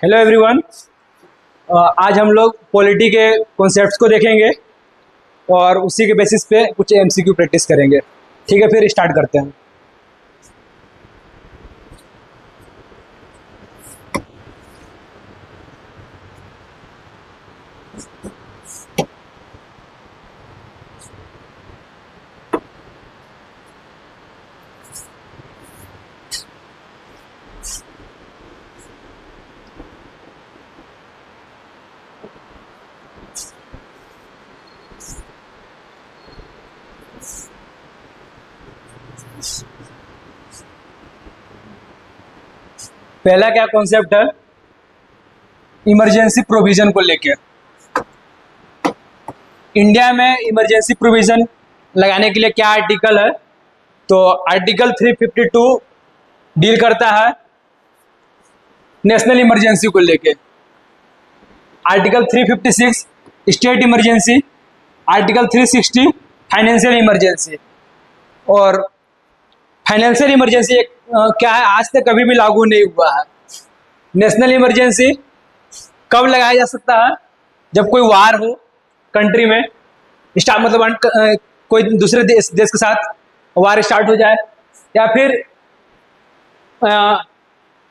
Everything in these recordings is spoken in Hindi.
Hello everyone. आज हम लोग पॉलिटी के कॉन्सेप्ट्स को देखेंगे और उसी के बेसिस पे कुछ एमसीक्यू प्रैक्टिस करेंगे। ठीक है, फिर स्टार्ट करते हैं। पहला क्या कॉन्सेप्ट है, इमरजेंसी प्रोविजन को लेके। इंडिया में इमरजेंसी प्रोविजन लगाने के लिए क्या आर्टिकल है, तो आर्टिकल 352 डील करता है नेशनल इमरजेंसी को लेके। Article 356 state emergency, article 360 financial emergency. और फाइनेंशियल इमरजेंसी क्या है, आज तक कभी भी लागू नहीं हुआ है। नेशनल इमरजेंसी कब लगाया जा सकता है, जब कोई वार हो कंट्री में, कोई दूसरे देश के साथ वार स्टार्ट हो जाए, या फिर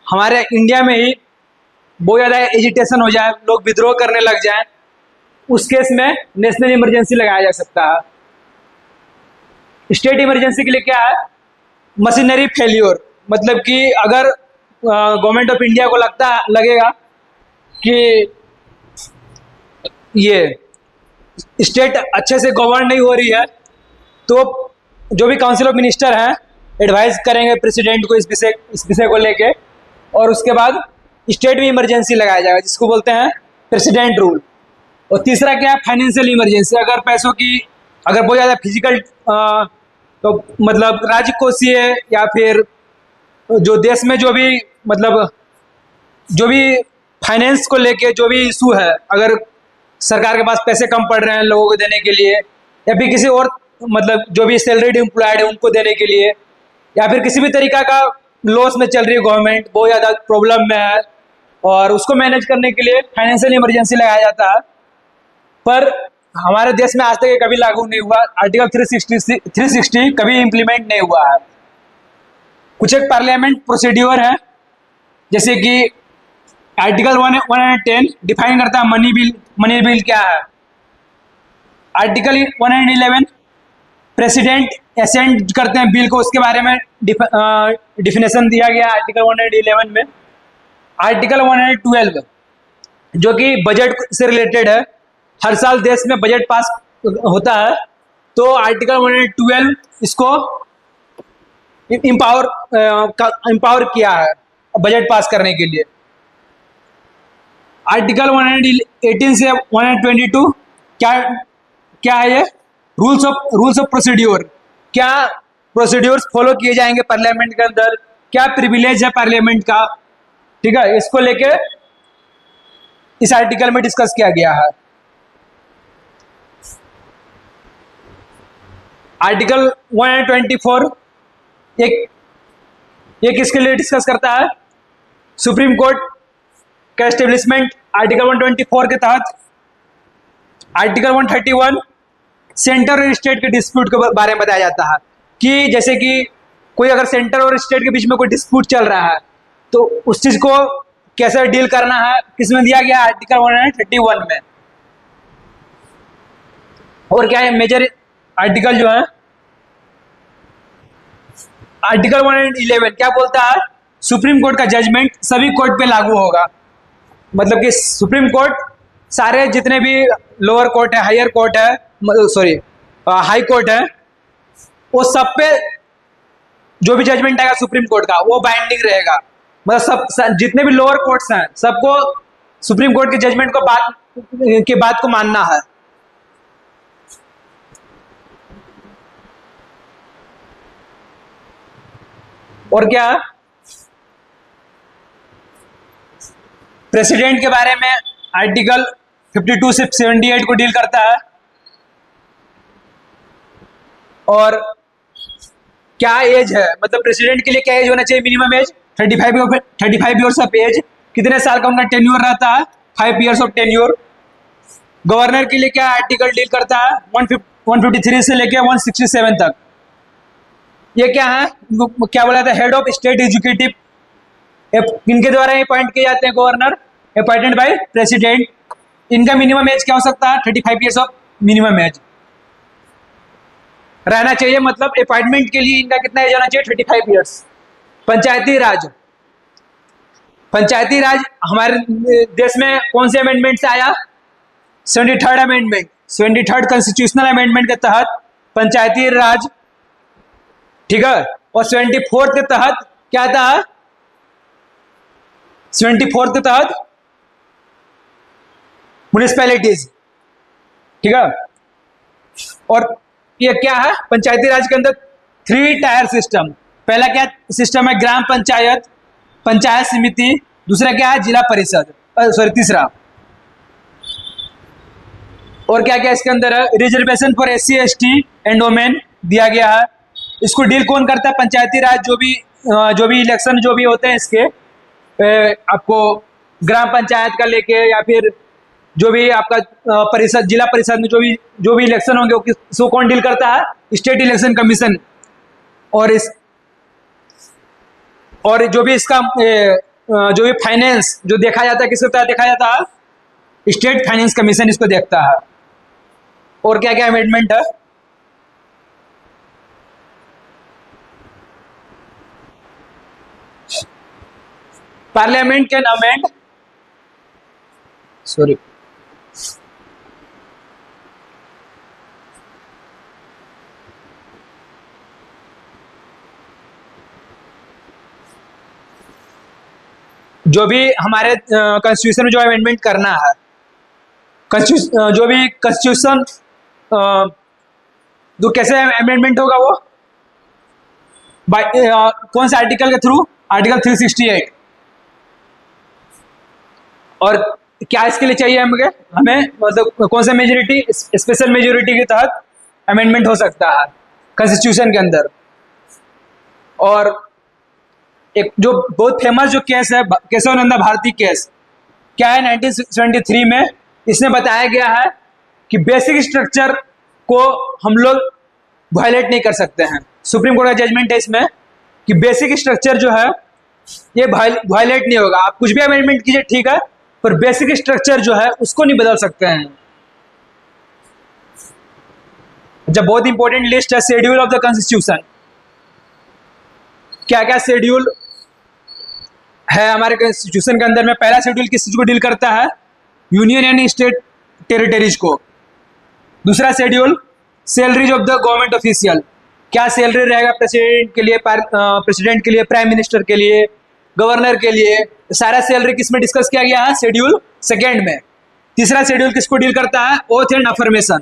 हमारे इंडिया में ही बहुत ज़्यादा एजिटेशन हो जाए, लोग विद्रोह करने लग जाए, उस केस में नेशनल इमरजेंसी लगाया जा सकता है। स्टेट इमरजेंसी के लिए क्या है, मशीनरी फेल्योर, मतलब कि अगर गवर्नमेंट ऑफ इंडिया को लगेगा कि ये स्टेट अच्छे से गवर्न नहीं हो रही है, तो जो भी काउंसिल ऑफ मिनिस्टर हैं एडवाइस करेंगे प्रेसिडेंट को इस विषय को लेके, और उसके बाद स्टेट में इमरजेंसी लगाया जाएगा, जिसको बोलते हैं प्रेसिडेंट रूल। और तीसरा क्या है, फाइनेंशियल इमरजेंसी। अगर पैसों की बहुत ज़्यादा फिजिकल तो मतलब राजकोषीय या फिर जो देश में जो भी फाइनेंस को लेके जो भी इशू है, अगर सरकार के पास पैसे कम पड़ रहे हैं लोगों को देने के लिए, या फिर किसी और जो भी सैलरीड एम्प्लॉयड है उनको देने के लिए, या फिर किसी भी तरीका का लॉस में चल रही है गवर्नमेंट, बहुत ज़्यादा प्रॉब्लम में है, और उसको मैनेज करने के लिए फाइनेंशियल इमरजेंसी लगाया जाता है। पर हमारे देश में आज तक ये कभी लागू नहीं हुआ। आर्टिकल 360 कभी इम्प्लीमेंट नहीं हुआ है। कुछ एक पार्लियामेंट प्रोसीड्योर है, जैसे कि आर्टिकल 110 डिफाइन करता है मनी बिल क्या है। आर्टिकल 111 प्रेसिडेंट असेंट करते हैं बिल को, उसके बारे में डिफिनेशन दिया गया आर्टिकल 111 में। आर्टिकल 112 जो कि बजट से रिलेटेड है, हर साल देश में बजट पास होता है, तो आर्टिकल 112 इसको इम्पावर किया है बजट पास करने के लिए। आर्टिकल 118 से 122 क्या है, ये रूल्स ऑफ प्रोसीड्योर। क्या प्रोसीड्योर्स फॉलो किए जाएंगे पार्लियामेंट के अंदर, क्या प्रिविलेज है पार्लियामेंट का, ठीक है, इसको लेके इस आर्टिकल में डिस्कस किया गया है। आर्टिकल 124 एक किसके लिए डिस्कस करता है, सुप्रीम कोर्ट का एस्टेब्लिशमेंट आर्टिकल 124 के तहत। आर्टिकल 131 सेंटर और स्टेट के डिस्प्यूट के बारे में बताया जाता है, कि जैसे कि कोई अगर सेंटर और स्टेट के बीच में कोई डिस्प्यूट चल रहा है, तो उस चीज को कैसे डील करना है, किसमें दिया गया, आर्टिकल 131 में। और क्या है मेजर आर्टिकल जो है, आर्टिकल 111 क्या बोलता है, सुप्रीम कोर्ट का जजमेंट सभी कोर्ट पे लागू होगा। मतलब कि सुप्रीम कोर्ट सारे जितने भी लोअर कोर्ट है, हायर कोर्ट है, हाई कोर्ट है, वो सब पे जो भी जजमेंट आएगा सुप्रीम कोर्ट का, वो बाइंडिंग रहेगा। मतलब सब जितने भी लोअर कोर्ट्स हैं सबको सुप्रीम कोर्ट के जजमेंट की बात को मानना है। और क्या, प्रेसिडेंट के बारे में आर्टिकल 52 से 78 को डील करता है। और क्या एज है, मतलब प्रेसिडेंट के लिए क्या एज होना चाहिए, minimum age 35 years of age, कितने साल का उनका टेन्योर रहता है, 5 ईयर्स ऑफ टेन्योर। गवर्नर के लिए क्या आर्टिकल डील करता है, 153 से लेके 167 तक। ये क्या है, क्या बोला था, हेड ऑफ स्टेट एग्जीक्यूटिव, इनके द्वारा अपॉइंट किए जाते हैं गवर्नर, अपॉइंटेड बाय प्रेसिडेंट। इनका मिनिमम एज क्या हो सकता है, 35 ईयर्स ऑफ मिनिमम एज रहना चाहिए, मतलब अपॉइंटमेंट के लिए इनका कितना एज होना चाहिए, 35 ईयर्स। पंचायती राज, पंचायती राज हमारे देश में कौन से अमेंडमेंट से आया, 73rd amendment, 73rd constitutional amendment के तहत पंचायती राज, ठीक है। और 74th के तहत क्या था, 74th के तहत म्युनिसिपैलिटीज, ठीक है। और ये क्या है, पंचायती राज के अंदर 3 टायर सिस्टम। पहला क्या सिस्टम है, ग्राम पंचायत, पंचायत समिति। दूसरा क्या है, जिला परिषद, सॉरी तीसरा। और क्या क्या इसके अंदर है, reservation for SC ST and women दिया गया है। इसको डील कौन करता है, पंचायती राज, जो भी इलेक्शन जो भी होते हैं इसके, आपको ग्राम पंचायत का लेके या फिर जो भी आपका परिषद, जिला परिषद में जो भी इलेक्शन होंगे उसको कौन डील करता है, स्टेट इलेक्शन कमीशन। और जो भी इसका जो भी फाइनेंस जो देखा जाता है, किसके तहत देखा जाता है, स्टेट फाइनेंस कमीशन इसको देखता है। और क्या क्या अमेंडमेंट है, पार्लियामेंट कैन अमेंड, सॉरी, जो भी हमारे कॉन्स्टिट्यूशन में जो अमेंडमेंट करना है, जो भी कॉन्स्टिट्यूशन जो कैसे अमेंडमेंट होगा वो कौन से आर्टिकल के थ्रू, आर्टिकल 368। और क्या इसके लिए चाहिए हमें मतलब कौन सा मेजोरिटी, स्पेशल मेजोरिटी के तहत अमेंडमेंट हो सकता है कॉन्स्टिट्यूशन के अंदर। और एक जो बहुत फेमस जो केस है, केशवानंद भारती केस, क्या है, 1973 में इसमें बताया गया है कि बेसिक स्ट्रक्चर को हम लोग वायलेट नहीं कर सकते हैं। सुप्रीम कोर्ट का जजमेंट है इसमें कि बेसिक स्ट्रक्चर जो है ये वायलेट नहीं होगा। आप कुछ भी अमेंडमेंट कीजिए, ठीक है, पर बेसिक स्ट्रक्चर जो है उसको नहीं बदल सकते हैं। जब बहुत इंपॉर्टेंट लिस्ट है, शेड्यूल ऑफ द कॉन्स्टिट्यूशन, क्या क्या शेड्यूल है हमारे कॉन्स्टिट्यूशन के अंदर में। पहला शेड्यूल किस चीज को डील करता है, यूनियन एंड स्टेट टेरिटरीज को। दूसरा schedule salaries of the government official, क्या सैलरी रहेगा प्रेसिडेंट के लिए, प्राइम मिनिस्टर के लिए, गवर्नर के लिए, सारा सैलरी किस में डिस्कस किया गया है, शेड्यूल 2 में। तीसरा शेड्यूल किसको डील करता है, ओथ एंड अफर्मेशन,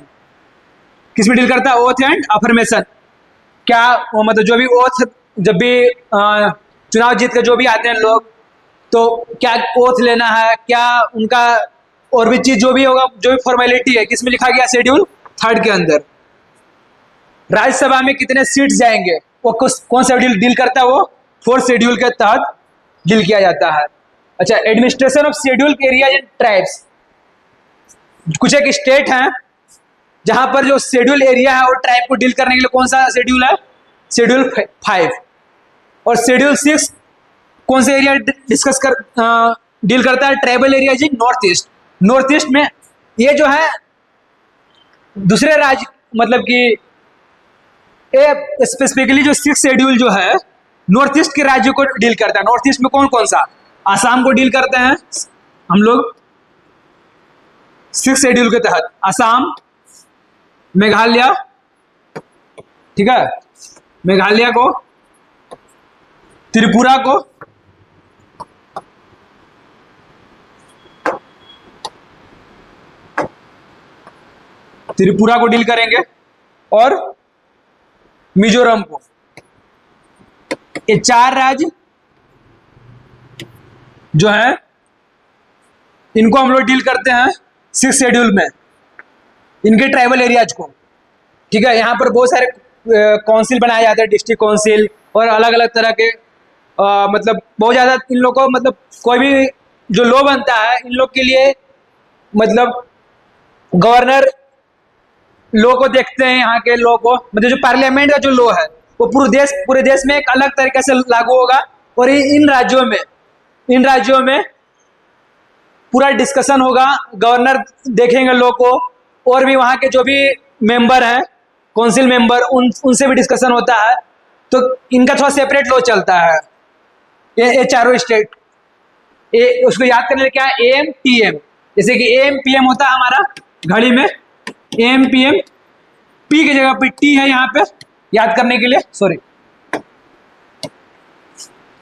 किस में डील करता है, ओथ एंड अफर्मेशन। क्या मतलब जो भी ओथ, जब भी चुनाव जीत के जो भी आते हैं लोग, तो क्या ओथ लेना है, क्या उनका और भी चीज जो भी होगा, जो भी फॉर्मेलिटी है, किसमें लिखा गया, शेड्यूल 3 के अंदर। राज्यसभा में कितने सीट्स जाएंगे, वो कौन सा शेड्यूल डील करता है, वो 4th शेड्यूल के तहत डील किया जाता है। अच्छा, administration of schedule areas and tribes, कुछ एक स्टेट हैं जहां पर जो शेड्यूल एरिया है और ट्राइब को डील करने के लिए कौन सा शेड्यूल है, शेड्यूल 5। और शेड्यूल 6 कौन सा एरिया डील करता है, ट्राइबल एरिया जी, नॉर्थ ईस्ट। नॉर्थ ईस्ट में ये जो है दूसरे राज्य, मतलब कि स्पेसिफिकली जो 6 शेड्यूल जो है नॉर्थ ईस्ट के राज्यों को डील करता है। नॉर्थ ईस्ट में कौन कौन सा, आसाम को डील करते हैं हम लोग 6 शेड्यूल के तहत, आसाम, मेघालय, ठीक है, मेघालय को, त्रिपुरा को, डील करेंगे, और मिजोरम को। ये 4 राज्य जो है इनको हम लोग डील करते हैं 6 शेड्यूल में, इनके ट्राइबल एरियाज को, ठीक है। यहाँ पर बहुत सारे काउंसिल बनाए जाते हैं, डिस्ट्रिक्ट काउंसिल और अलग अलग तरह के मतलब बहुत ज़्यादा इन लोगों को, मतलब कोई भी जो लॉ बनता है इन लोग के लिए, मतलब गवर्नर लॉ को देखते हैं, यहाँ के लॉ को, मतलब जो पार्लियामेंट का जो लॉ है वो पूरे देश में एक अलग तरीके से लागू होगा। और इन राज्यों में पूरा डिस्कशन होगा, गवर्नर देखेंगे लॉ को, और भी वहाँ के जो भी मेंबर हैं, काउंसिल मेंबर, उनसे भी डिस्कशन होता है। तो इनका थोड़ा सेपरेट लॉ चलता है। ये चारों स्टेट, उसको याद करने के लिए क्या है, एम टी एम, जैसे कि एम पी एम होता है हमारा घड़ी में, एम पी एम, पी की जगह पे टी है यहाँ पे याद करने के लिए, सॉरी।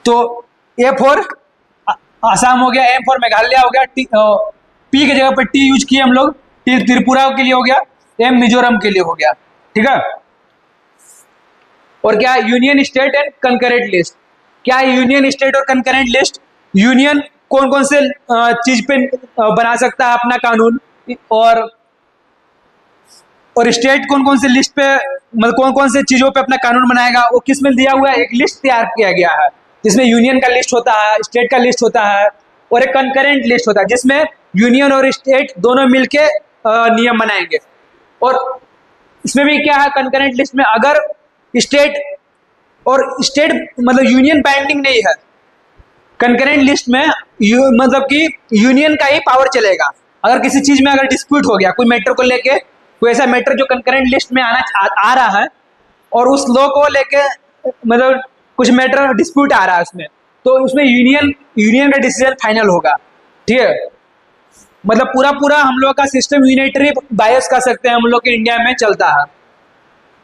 तो ए फॉर आसाम हो गया, एम फॉर मेघालय हो गया, पी की जगह पे टी यूज किए हम लोग, त्रिपुरा के लिए हो गया, एम मिजोरम के लिए हो गया, ठीक है। और क्या union state and concurrent list, क्या है यूनियन स्टेट और कंकरेंट लिस्ट? यूनियन कौन कौन से चीज पे बना सकता है अपना कानून, और स्टेट कौन कौन से लिस्ट पे, मतलब कौन कौन से चीजों पे अपना कानून बनाएगा, वो किस में दिया हुआ है, एक लिस्ट तैयार किया गया है जिसमें यूनियन का लिस्ट होता है, स्टेट का लिस्ट होता है, और एक कंकरेंट लिस्ट होता है जिसमें यूनियन और स्टेट दोनों मिलके नियम बनाएंगे। और इसमें भी क्या है, कंकरेंट लिस्ट में अगर स्टेट मतलब यूनियन बाइंडिंग नहीं है, कंकरेंट लिस्ट में मतलब कि यूनियन का ही पावर चलेगा। अगर किसी चीज में अगर डिस्प्यूट हो गया, कोई मैटर को लेके, कोई ऐसा मैटर जो कंकरेंट लिस्ट में आ रहा है और उस लॉ को लेके मतलब कुछ मैटर डिस्प्यूट आ रहा है उसमें, तो उसमें यूनियन का डिसीजन फाइनल होगा, ठीक है। मतलब पूरा हम लोग का सिस्टम यूनिटरी बायस कर सकते हैं, हम लोग के इंडिया में चलता है,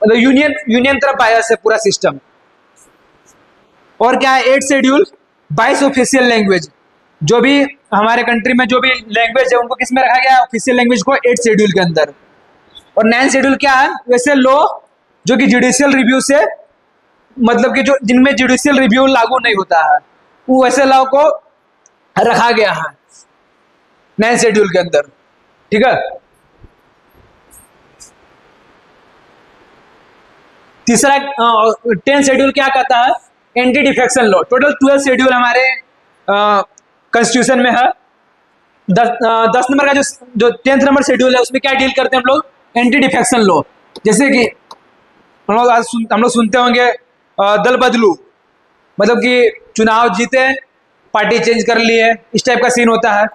मतलब यूनियन तरफ बायस है पूरा सिस्टम। और क्या है, 8 शेड्यूल 22 ऑफिशियल लैंग्वेज, जो भी हमारे कंट्री में जो भी लैंग्वेज है उनको किस में रखा गया है, ऑफिशियल लैंग्वेज को 8 शेड्यूल के अंदर। और 9 शेड्यूल क्या है, वैसे लॉ जो कि जुडिशियल रिव्यू से, मतलब कि जो जिनमें जुडिशियल रिव्यू लागू नहीं होता है, वो वैसे लॉ को रखा गया है 9 शेड्यूल के अंदर, ठीक है। तीसरा 10 शेड्यूल क्या कहता है, anti defection law. Total 12 schedule हमारे कॉन्स्टिट्यूशन में है। 10 नंबर का जो 10th नंबर शेड्यूल है उसमें क्या डील करते हैं हम लोग, एंटी डिफेक्शन लॉ। जैसे कि हम लोग सुनते होंगे दल बदलू, मतलब कि चुनाव जीते पार्टी चेंज कर लिए, इस टाइप का सीन होता है।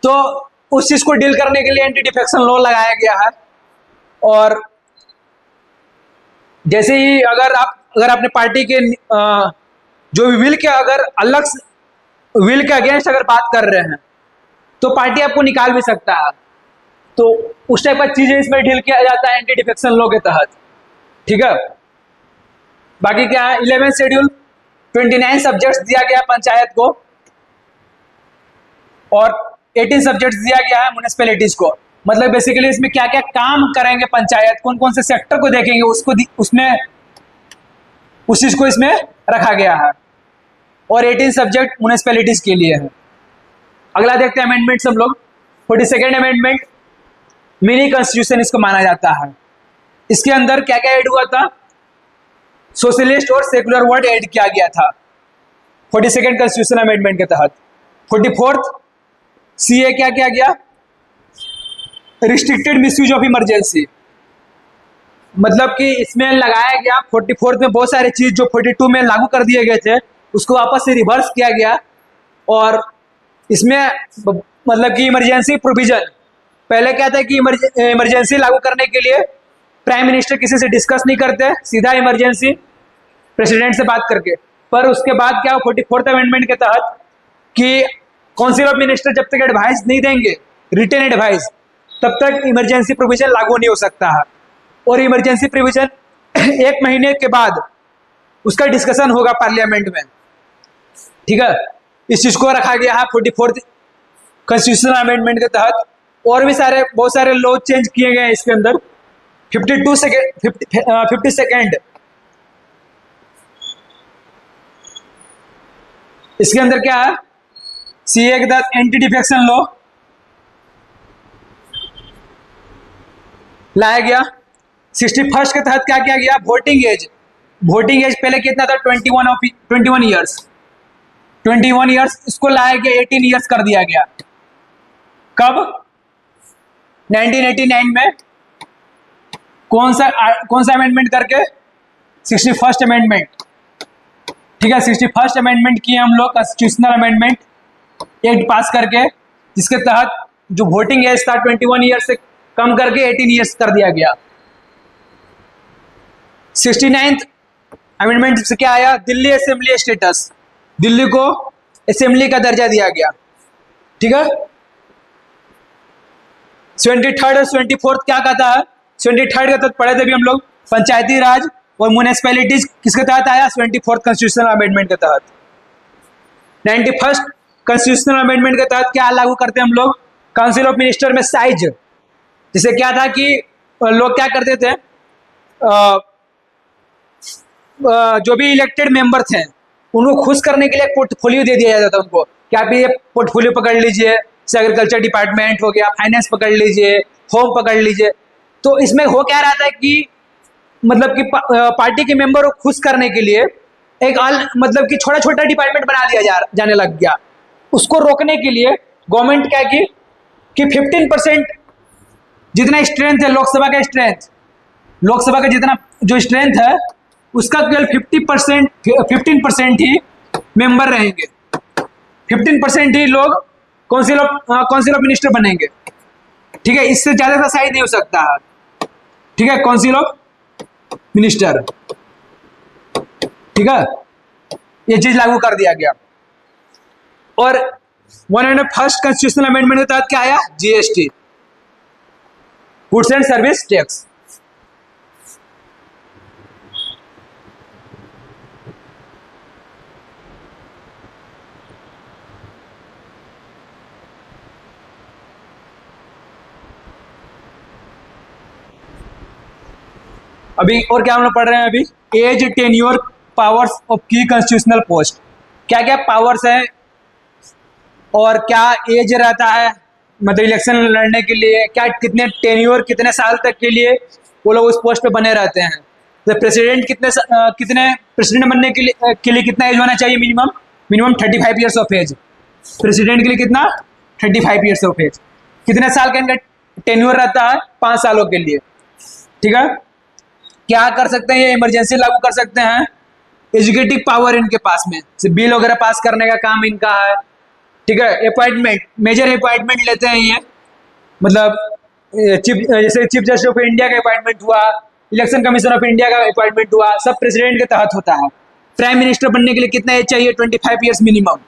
तो उस चीज को डील करने के लिए एंटी डिफेक्शन लॉ लगाया गया है। और जैसे ही अगर अपने पार्टी के जो भी विल के, अगर अलग विल के अगेंस्ट अगर बात कर रहे हैं तो पार्टी आपको निकाल भी सकता है। तो उस टाइप का चीजें इसमें डील किया जाता है एंटी डिफेक्शन लॉ के तहत, ठीक है। बाकी क्या है, 11 शेड्यूल 29 सब्जेक्ट्स दिया गया पंचायत को, और 18 सब्जेक्ट्स दिया गया है म्युनिसिपैलिटीज को। मतलब बेसिकली इसमें क्या क्या काम करेंगे पंचायत, कौन कौन से सेक्टर को देखेंगे, उसमें उस चीज को इसमें रखा गया है। और 18 सब्जेक्ट म्युनिसिपैलिटीज के लिए है। अगला देखते हैं अमेंडमेंट्स हम लोग। 42nd अमेंडमेंट, मिनी कॉन्स्टिट्यूशन इसको माना जाता है। इसके अंदर क्या क्या ऐड हुआ था, सोशलिस्ट और सेकुलर वर्ड ऐड किया गया था 42nd कॉन्स्टिट्यूशन अमेंडमेंट के तहत। 44th सीए क्या किया गया, रिस्ट्रिक्टेड मिसयूज ऑफ इमरजेंसी, मतलब कि इसमें लगाया गया 44th में बहुत सारे चीज जो 42 में लागू कर दिए गए थे उसको वापस से रिवर्स किया गया। और इसमें मतलब कि इमरजेंसी प्रोविजन, पहले क्या था कि इमरजेंसी लागू करने के लिए प्राइम मिनिस्टर किसी से डिस्कस नहीं करते, सीधा इमरजेंसी प्रेसिडेंट से बात करके। पर उसके बाद क्या 44th अमेंडमेंट के तहत कि काउंसिल ऑफ मिनिस्टर जब तक एडवाइस नहीं देंगे, रिटन एडवाइस, तब तक इमरजेंसी प्रोविजन लागू नहीं हो सकता है। और इमरजेंसी प्रोविजन 1 महीने के बाद उसका डिस्कशन होगा पार्लियामेंट में, ठीक है। इस चीज को रखा गया है 44th कॉन्स्टिट्यूशनल अमेंडमेंट के तहत। और भी बहुत सारे लॉ चेंज किए गए हैं इसके अंदर। 52nd इसके अंदर क्या है, सीए के तहत एंटी डिफेक्शन लॉ लाया गया। 61st के तहत क्या किया गया, वोटिंग एज पहले कितना था, 21 ईयर्स, 21 ईयर्स, इसको लाया गया 18 ईयर्स कर दिया गया। कब? 1989 में। कौन सा अमेंडमेंट करके? 61st amendment. ठीक है, 61st अमेंडमेंट किए हम लोग, कॉन्स्टिट्यूशनल अमेंडमेंट एक्ट पास करके, जिसके तहत जो वोटिंग एज था 21 ईयर्स से कम करके 18 ईयर्स कर दिया गया। 69th अमेंडमेंट से क्या आया? दिल्ली असेंबली स्टेटस, दिल्ली को असेंबली का दर्जा दिया गया। ठीक है। 73rd और 74th क्या कहता है? 73rd का तहत पढ़े थे भी हम लोग, पंचायती राज और म्यूनिसिपैलिटीज किसके तहत आया? 74th कॉन्स्टिट्यूशनल अमेंडमेंट के तहत। 91st कॉन्स्टिट्यूशनल अमेंडमेंट के तहत क्या लागू करते हैं हम लोग? काउंसिल ऑफ मिनिस्टर में साइज, जिसे क्या था कि लोग क्या करते थे, जो भी इलेक्टेड मेंबर थे उनको खुश करने के लिए पोर्टफोलियो दे दिया जाता था उनको, कि आप ये पोर्टफोलियो पकड़ लीजिए, जैसे एग्रीकल्चर डिपार्टमेंट हो गया, फाइनेंस पकड़ लीजिए, होम पकड़ लीजिए। तो इसमें हो क्या रहा था कि मतलब कि पार्टी के मेंबर को खुश करने के लिए एक मतलब कि छोटा छोटा डिपार्टमेंट बना दिया जाने लग गया। उसको रोकने के लिए गवर्नमेंट क्या की कि 15% जितना स्ट्रेंथ है लोकसभा का स्ट्रेंथ, लोकसभा का जितना जो स्ट्रेंथ है उसका केवल 15% ही मेंबर रहेंगे, 15% ही लोग काउंसिल ऑफ मिनिस्टर बनेंगे। ठीक है, इससे ज्यादा का साइज नहीं हो सकता है। ठीक है, काउंसिल ऑफ मिनिस्टर। ठीक है, ये चीज लागू कर दिया गया। और 101st कॉन्स्टिट्यूशनल अमेंडमेंट के तहत क्या आया? GST, goods and service tax. अभी और क्या हम लोग पढ़ रहे हैं? अभी एज, टेन्योर, पावर्स ऑफ की कॉन्स्टिट्यूशनल पोस्ट, क्या क्या पावर्स है और क्या एज रहता है, मतलब इलेक्शन लड़ने के लिए क्या, कितने टेन्योर, कितने साल तक के लिए वो लोग उस पोस्ट पे बने रहते हैं। तो प्रेसिडेंट कितने प्रेसिडेंट बनने के लिए कितना एज होना चाहिए? Minimum 35 years of age. President के लिए कितना? 35 ईयर्स ऑफ एज। कितने साल का इनका टेन्योर रहता है? 5 सालों के लिए। ठीक है, क्या कर सकते हैं? ये इमरजेंसी लागू कर सकते हैं। एजुकेटिव पावर इनके पास में, बिल वगैरह पास करने का काम इनका है। ठीक है, अपॉइंटमेंट, मेजर अपॉइंटमेंट लेते हैं ये, मतलब जैसे चीफ जस्टिस ऑफ इंडिया का अपॉइंटमेंट हुआ, इलेक्शन कमीशन ऑफ इंडिया का अपॉइंटमेंट हुआ, सब प्रेसिडेंट के तहत होता है। प्राइम मिनिस्टर बनने के लिए कितना एज चाहिए? 25 ईयर्स मिनिमम।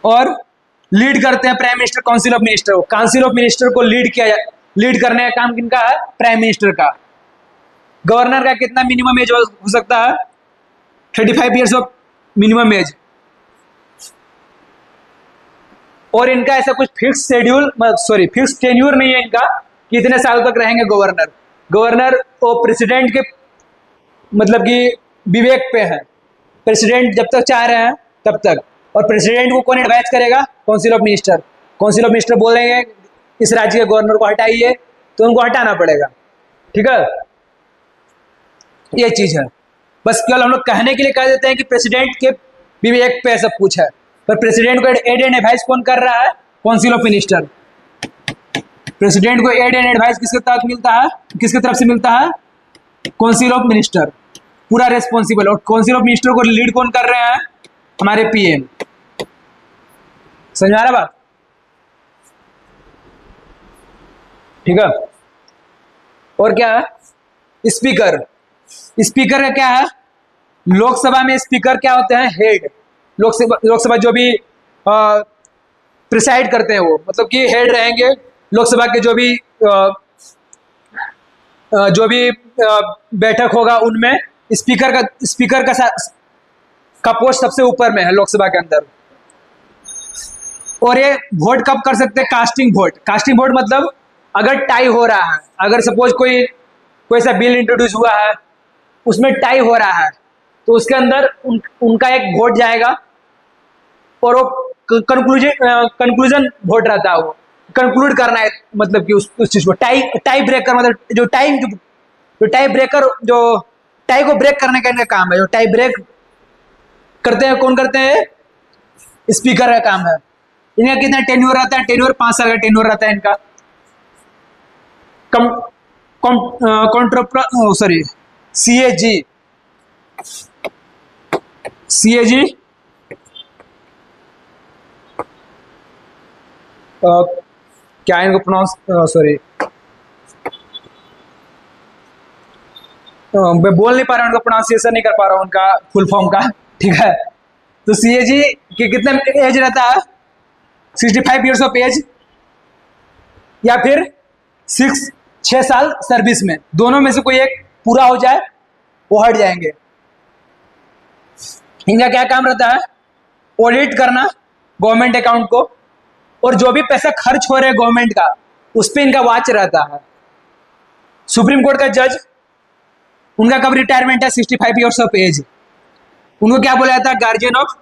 और लीड करते हैं prime minister council of minister को। काउंसिल ऑफ मिनिस्टर को लीड करने का काम किनका है? प्राइम मिनिस्टर का। गवर्नर का कितना मिनिमम एज हो सकता है? 35 ईयर्स ऑफ मिनिमम एज। और इनका ऐसा कुछ फिक्स फिक्स टेन्योर नहीं है इनका कि इतने साल तक रहेंगे गवर्नर और प्रेसिडेंट के मतलब कि विवेक पे है। प्रेसिडेंट जब तक चाह रहे हैं तब तक। और प्रेसिडेंट को कौन एडवाइस करेगा? Council of minister. Council of minister बोलेंगे इस राज्य के गवर्नर को हटाइए, तो उनको हटाना पड़ेगा। ठीक है, ये चीज है। बस केवल हम लोग कहने के लिए कह देते हैं कि प्रेसिडेंट के विवेक पे सब कुछ है, पर प्रेसिडेंट को एड एंड एडवाइस कौन कर रहा है? Council of minister. प्रेसिडेंट को एड एंड एडवाइस किसके तहत मिलता है? किसके तरफ से मिलता है? काउंसिल ऑफ मिनिस्टर, पूरा रेस्पॉन्सिबल। और काउंसिल ऑफ मिनिस्टर को लीड कौन कर रहे हैं? हमारे पीएम। समझ आ रहा बात? ठीक है। और क्या है? स्पीकर। स्पीकर का क्या है? लोकसभा में स्पीकर क्या होते हैं? हेड। लोकसभा जो भी प्रिसाइड करते हैं वो, मतलब कि हेड रहेंगे लोकसभा के। जो भी बैठक होगा उनमें स्पीकर का पोस्ट सबसे ऊपर में है लोकसभा के अंदर। और ये वोट कब कर सकते हैं? Casting vote. कास्टिंग वोट मतलब अगर टाई हो रहा है, अगर सपोज कोई सा बिल इंट्रोड्यूस हुआ है, उसमें टाई हो रहा है, तो उसके अंदर उनका एक वोट जाएगा और वो कंक्लूजन वोट रहता है। वो कंक्लूड करना है, मतलब कि उस चीज को टाई ब्रेकर, मतलब जो टाई ब्रेकर, जो टाई को ब्रेक करने का इनका काम है, जो टाई ब्रेक करते हैं, कौन करते हैं? स्पीकर का काम है। इनका कितना टेन्योर रहता है? टेन्योर 5 साल का टेन्योर रहता है इनका। सॉरी, सीएजी, सीएजी क्या इनको प्रोनाउंस, सॉरी मैं बोल नहीं पा रहा हूँ, उनका प्रोनाउंसिएशन नहीं कर पा रहा हूँ उनका फुल फॉर्म का, ठीक है। तो सीएजी की कितना एज रहता है? 65 ईयर्स ऑफ एज, या फिर 6 साल सर्विस में, दोनों में से कोई एक पूरा हो जाए वो हट जाएंगे। इनका क्या काम रहता है? ऑडिट करना गवर्नमेंट अकाउंट को, और जो भी पैसा खर्च हो रहा है गवर्नमेंट का उस पर इनका वॉच रहता है। सुप्रीम कोर्ट का जज, उनका कब रिटायरमेंट है? 65 ईयर्स ऑफ एज। उनको क्या बोला जाता है? Guardian of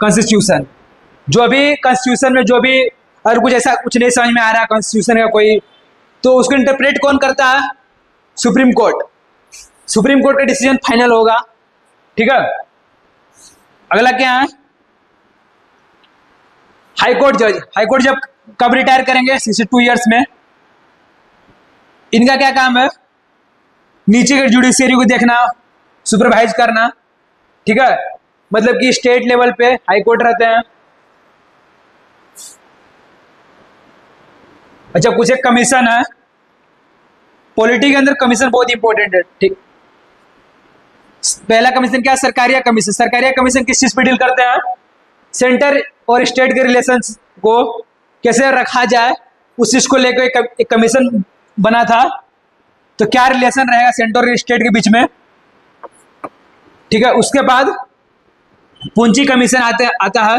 constitution. जो भी कॉन्स्टिट्यूशन में जो भी अगर कुछ ऐसा कुछ नहीं समझ में आ रहा है कॉन्स्टिट्यूशन का कोई, तो उसको इंटरप्रेट कौन करता है? Supreme court. सुप्रीम कोर्ट का डिसीजन फाइनल होगा, ठीक है। अगला क्या है? हाई कोर्ट जज। हाई कोर्ट जब कब रिटायर करेंगे? 62 ईयर्स में। इनका क्या काम है? नीचे के जुडिशियरी को देखना, सुपरवाइज करना, ठीक है। मतलब कि स्टेट लेवल पे हाई कोर्ट रहते हैं। अच्छा, कुछ एक कमीशन है, पॉलिटी के अंदर कमीशन बहुत इंपॉर्टेंट है, ठीक। पहला कमीशन क्या? सरकारिया कमीशन। सरकारिया कमीशन किस चीज पे डील करते हैं? सेंटर और स्टेट के रिलेशंस को कैसे रखा जाए उस चीज को लेकर एक कमीशन बना था। तो क्या रिलेशन रहेगा सेंटर और स्टेट के बीच में, ठीक है। उसके बाद पूंजी कमीशन आता है,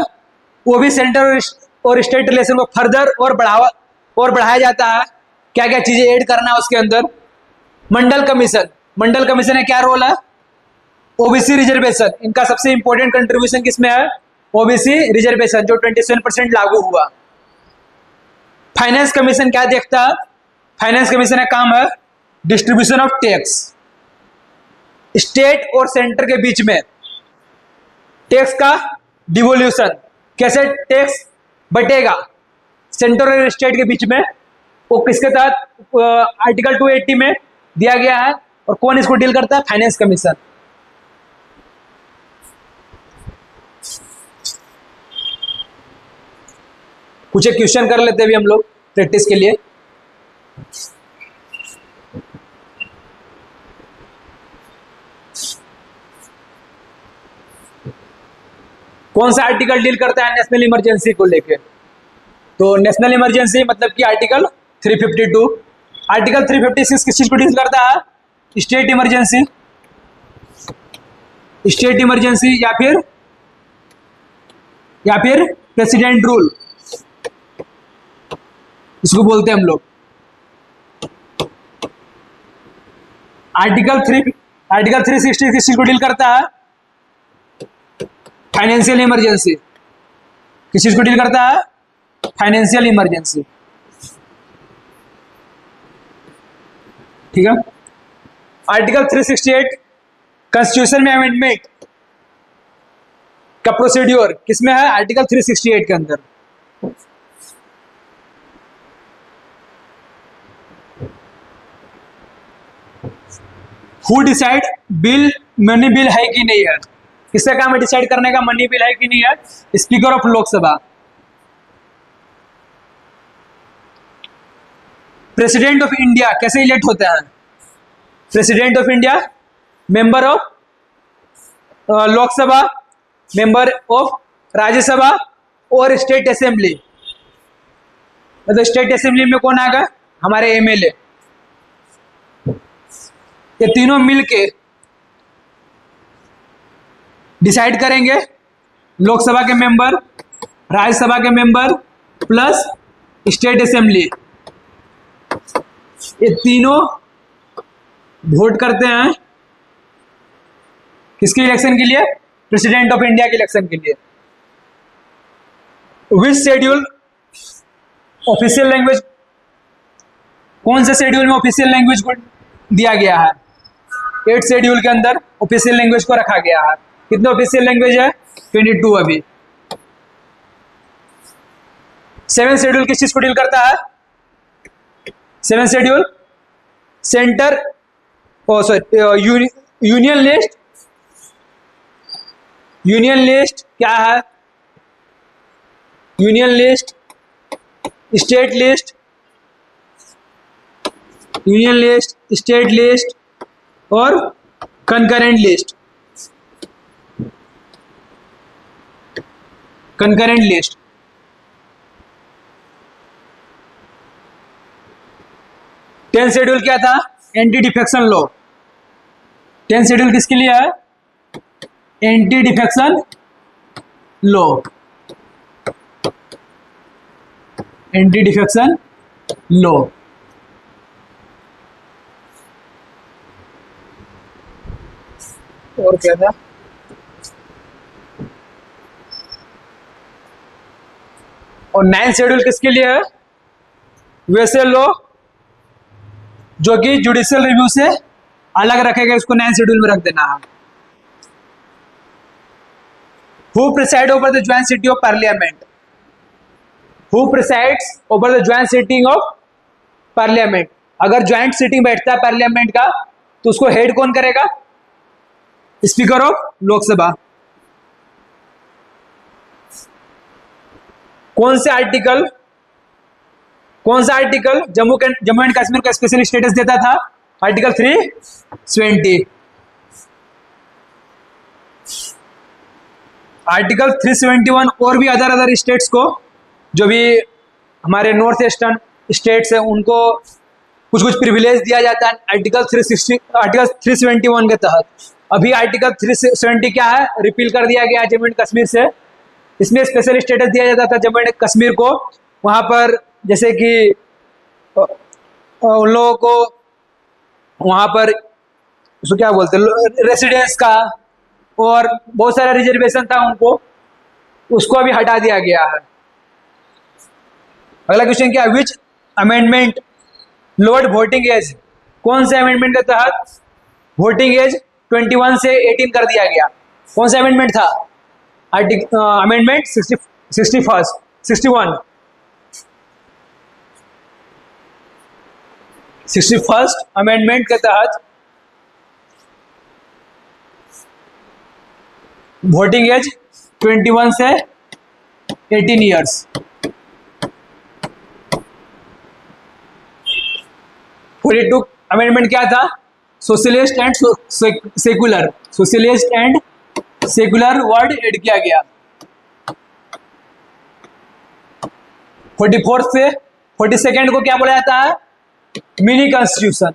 वो भी सेंटर और स्टेट रिलेशन को फर्दर और बढ़ाया जाता है। क्या क्या चीजें ऐड करना है उसके अंदर। मंडल कमीशन। मंडल कमीशन है क्या रोल है? OBC reservation. इनका सबसे इंपॉर्टेंट कंट्रीब्यूशन किसमें है? ओबीसी रिजर्वेशन, जो 27% लागू हुआ। फाइनेंस कमीशन क्या देखता है? फाइनेंस कमीशन का काम है डिस्ट्रीब्यूशन ऑफ टैक्स। स्टेट और सेंटर के बीच में टैक्स का डिवोल्यूशन, कैसे टैक्स बटेगा सेंटर और स्टेट के बीच में, वो किसके तहत आर्टिकल 280 में दिया गया है। और कौन इसको डील करता है? Finance commission. कुछ एक क्वेश्चन कर लेते हैं अभी हम लोग प्रैक्टिस के लिए। कौन सा आर्टिकल डील करता है नेशनल इमरजेंसी को लेकर? तो नेशनल इमरजेंसी मतलब कि आर्टिकल 352। आर्टिकल 356 किस चीज को डील करता है? State emergency. स्टेट इमरजेंसी या फिर प्रेसिडेंट रूल, इसको बोलते हैं हम लोग। आर्टिकल 360 किस चीज को डील करता है? Financial emergency. किस चीज को डील करता है? फाइनेंशियल इमरजेंसी, ठीक है। आर्टिकल 368 कॉन्स्टिट्यूशन में अमेंडमेंट का प्रोसीड्योर किसमें है? आर्टिकल 368 के अंदर। Who decide bill, money bill है कि नहीं है? किसका काम है डिसाइड करने का मनी बिल है कि नहीं है? Speaker of Lok Sabha. President of India कैसे इलेक्ट होते हैं? President of India member of Lok Sabha, member of Rajya Sabha और स्टेट असेंबली। मतलब स्टेट असेंबली में कौन आ गया? हमारे एमएलए। ये तीनों मिलके डिसाइड करेंगे, लोकसभा के मेंबर, राज्यसभा के मेंबर प्लस स्टेट असेंबली, ये तीनों वोट करते हैं किसके इलेक्शन के लिए? प्रेसिडेंट ऑफ इंडिया के इलेक्शन के लिए। विच शेड्यूल ऑफिशियल लैंग्वेज, कौन से शेड्यूल में ऑफिशियल लैंग्वेज को दिया गया है? 8 शेड्यूल के अंदर ऑफिशियल लैंग्वेज को रखा गया है। कितने ऑफिशियल लैंग्वेज है? 22 अभी। 7 शेड्यूल किस चीज को डील करता है? 7 schedule centre union list. Union list क्या है? Union list, state list, union list, state list और concurrent list. Concurrent list. Tenth schedule क्या था? Anti defection law. 10th schedule किसके लिए है? Anti defection law. Anti defection law. और क्या था? और 9th शेड्यूल किसके लिए है? वैसे लॉ जो कि जुडिशियल रिव्यू से अलग रखेगा, इसको 9th शेड्यूल में रख देना है। Who preside over the joint city of parliament? Who presides over the joint sitting of parliament? अगर ज्वाइंट सिटिंग बैठता है पार्लियामेंट का तो उसको हेड कौन करेगा? Speaker of Lok Sabha. कौन सा आर्टिकल जम्मू एंड कश्मीर को स्पेशल स्टेटस देता था? आर्टिकल 370। आर्टिकल 371 और भी अदर स्टेट्स को, जो भी हमारे नॉर्थ ईस्टर्न स्टेट्स है, उनको कुछ कुछ प्रिविलेज दिया जाता है आर्टिकल 371 के तहत। अभी आर्टिकल 370 क्या है? रिपील कर दिया गया जम्मू एंड कश्मीर से। इसमें स्पेशल स्टेटस दिया जाता था जम्मू एंड कश्मीर को। वहां पर जैसे कि उन लोगों को वहां पर उसको क्या बोलते हैं, रेसिडेंस का, और बहुत सारा रिजर्वेशन था उनको, उसको अभी हटा दिया गया है। अगला क्वेश्चन क्या? Which amendment lowered voting age? कौन से अमेंडमेंट के तहत वोटिंग एज 21 से 18 कर दिया गया? कौन सा अमेंडमेंट था? अमेंडमेंट 61st अमेंडमेंट के तहत वोटिंग एज 21 से 18 ईयर्स। 42 अमेंडमेंट क्या था? Socialist and secular. Socialist and secular word add किया गया। 44 से 42 को क्या बोला जाता है? Mini constitution.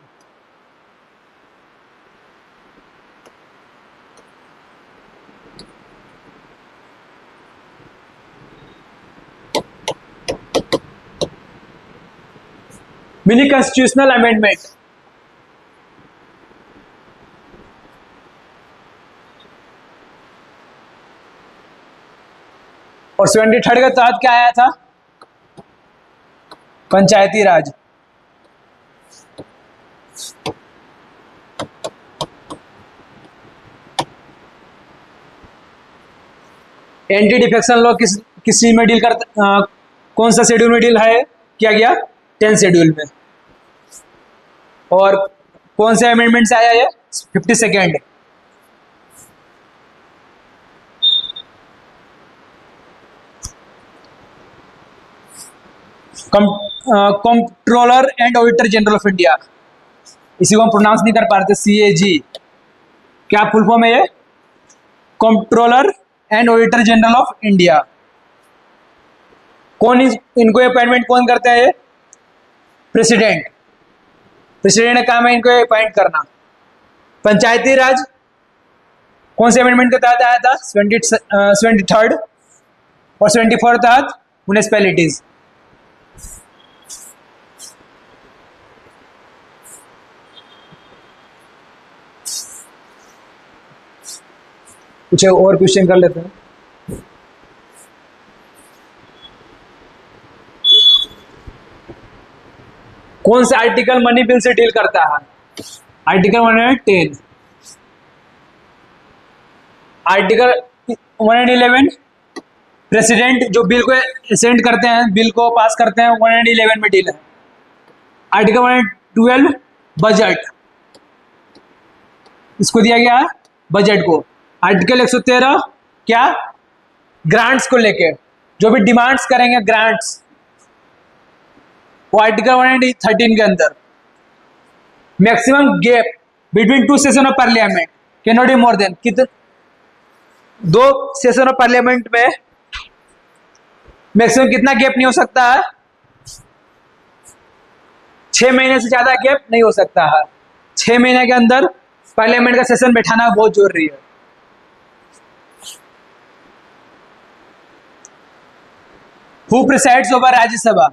Mini constitutional amendment. और 73 के तहत क्या आया था? पंचायती राज। एंटी डिफेक्शन लॉ किस चीज में डील करता, कौन सा शेड्यूल में डील है किया गया? 10th शेड्यूल में। और कौन से अमेंडमेंट से आया ये? 52nd। Controller and auditor general of India, इसी को हम प्रोनाउंस नहीं कर पाते, CAG। क्या फुल फॉर्म है ये? Controller and auditor general of India. कौन इनको अपॉइंटमेंट कौन करता है? प्रेसिडेंट। प्रेसिडेंट का काम है इनको अपॉइंट करना। पंचायती राज कौन से अमेंडमेंट के तहत आया था? 73rd और 74 तहत म्यूनिसिपैलिटीज। कुछ और क्वेश्चन कर लेते हैं। कौन सा आर्टिकल मनी बिल से डील करता है? आर्टिकल 110। आर्टिकल 111 प्रेसिडेंट जो बिल को सेंड करते हैं, बिल को पास करते हैं, 111 में डील है। आर्टिकल 112 बजट, इसको दिया गया बजट को। आर्टिकल 113 क्या, ग्रांट्स को लेके जो भी डिमांड्स करेंगे ग्रांट्स, वो आर्टिकल 113 के अंदर। Maximum gap between two session of parliament can not be more than, कितने दो सेशन ऑफ पार्लियामेंट में मैक्सिमम कितना गैप नहीं हो सकता है, 6 महीने से ज्यादा गैप नहीं हो सकता है। 6 महीने के अंदर पार्लियामेंट का सेशन बैठाना बहुत जरूरी है। Who presides over Rajya Sabha,